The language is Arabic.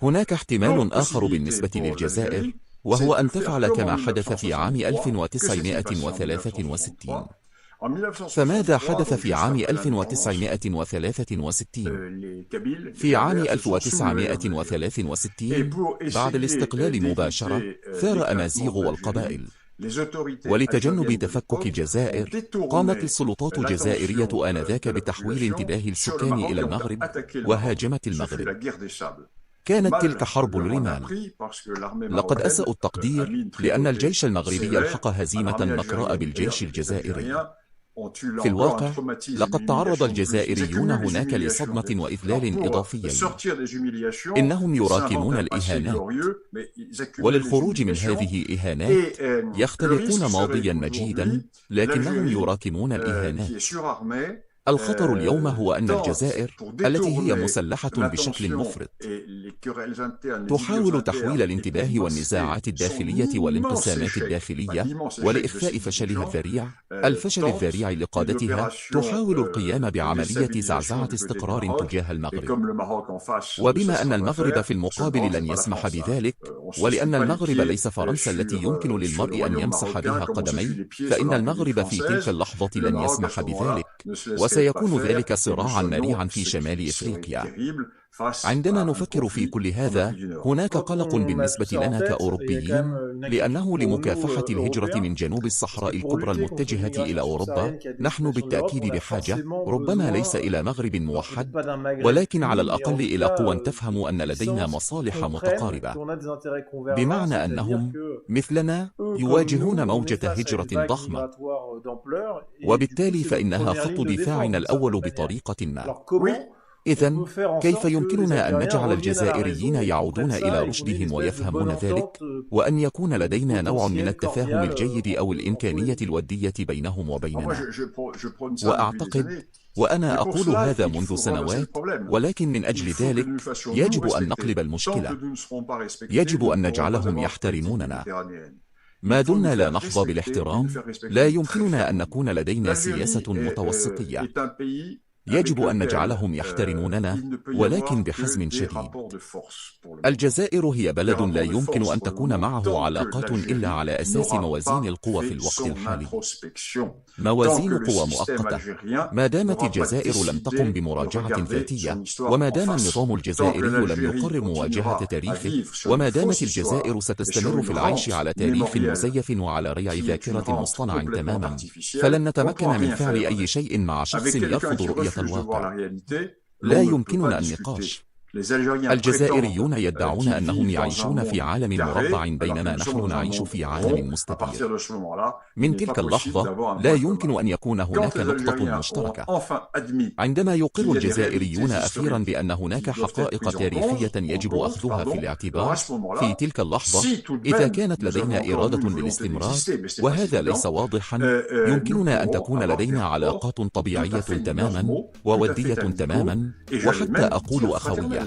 هناك احتمال آخر بالنسبة للجزائر، وهو أن تفعل كما حدث في عام 1963. فماذا حدث في عام 1963؟ في عام 1963 بعد الاستقلال مباشرة ثار أمازيغ والقبائل، ولتجنب تفكك الجزائر قامت السلطات الجزائرية آنذاك بتحويل انتباه السكان إلى المغرب وهاجمت المغرب. كانت تلك حرب الرمال. لقد أسأوا التقدير لأن الجيش المغربي الحق هزيمة نكراء بالجيش الجزائري. في الواقع لقد تعرض الجزائريون هناك لصدمة وإذلال إضافيين. إنهم يراكمون الإهانات، وللخروج من هذه الإهانات يختلقون ماضيا مجيدا، لكنهم يراكمون الإهانات. الخطر اليوم هو أن الجزائر التي هي مسلحة بشكل مفرط تحاول تحويل الانتباه والنزاعات الداخلية والانقسامات الداخلية ولإخفاء فشلها الذريع، الفشل الذريع لقادتها، تحاول القيام بعملية زعزعة استقرار تجاه المغرب. وبما أن المغرب في المقابل لن يسمح بذلك، ولأن المغرب ليس فرنسا التي يمكن للمرء أن يمسح بها قدميه، فإن المغرب في تلك اللحظة لن يسمح بذلك، وسيكون ذلك صراعا مريعا في شمال إفريقيا. عندما نفكر في كل هذا، هناك قلق بالنسبة لنا كأوروبيين، لأنه لمكافحة الهجرة من جنوب الصحراء الكبرى المتجهة إلى أوروبا، نحن بالتأكيد بحاجة، ربما ليس إلى مغرب موحد، ولكن على الأقل إلى قوى تفهم أن لدينا مصالح متقاربة، بمعنى أنهم مثلنا يواجهون موجة هجرة ضخمة، وبالتالي فإنها خط دفاعنا الأول بطريقة ما. إذن كيف يمكننا أن نجعل الجزائريين يعودون إلى رشدهم ويفهمون ذلك، وأن يكون لدينا نوع من التفاهم الجيد أو الإمكانية الودية بينهم وبيننا؟ وأعتقد، وأنا أقول هذا منذ سنوات، ولكن من أجل ذلك يجب أن نقلب المشكلة. يجب أن نجعلهم يحترموننا. ما دمنا لا نحظى بالاحترام، لا يمكننا أن نكون لدينا سياسة متوسطية. يجب أن نجعلهم يحترموننا، ولكن بحزم شديد. الجزائر هي بلد لا يمكن أن تكون معه علاقات إلا على أساس موازين القوى في الوقت الحالي. موازين قوى مؤقتة. ما دامت الجزائر لم تقم بمراجعة ذاتية، وما دام النظام الجزائري لم يقرر مواجهة تاريخه، وما دامت الجزائر ستستمر في العيش على تاريخ مزيف وعلى ريع ذاكرة مصطنع تماما، فلن نتمكن من فعل أي شيء مع شخص يرفض رؤية الواقع. لا يمكننا النقاش. الجزائريون يدعون أنهم يعيشون في عالم مربع بينما نحن نعيش في عالم مستدير. من تلك اللحظة لا يمكن أن يكون هناك نقطة مشتركة. عندما يقر الجزائريون أخيرا بأن هناك حقائق تاريخية يجب أخذها في الاعتبار، في تلك اللحظة إذا كانت لدينا إرادة للاستمرار، وهذا ليس واضحا، يمكننا أن تكون لدينا علاقات طبيعية تماما وودية تماما، وحتى أقول أخوية.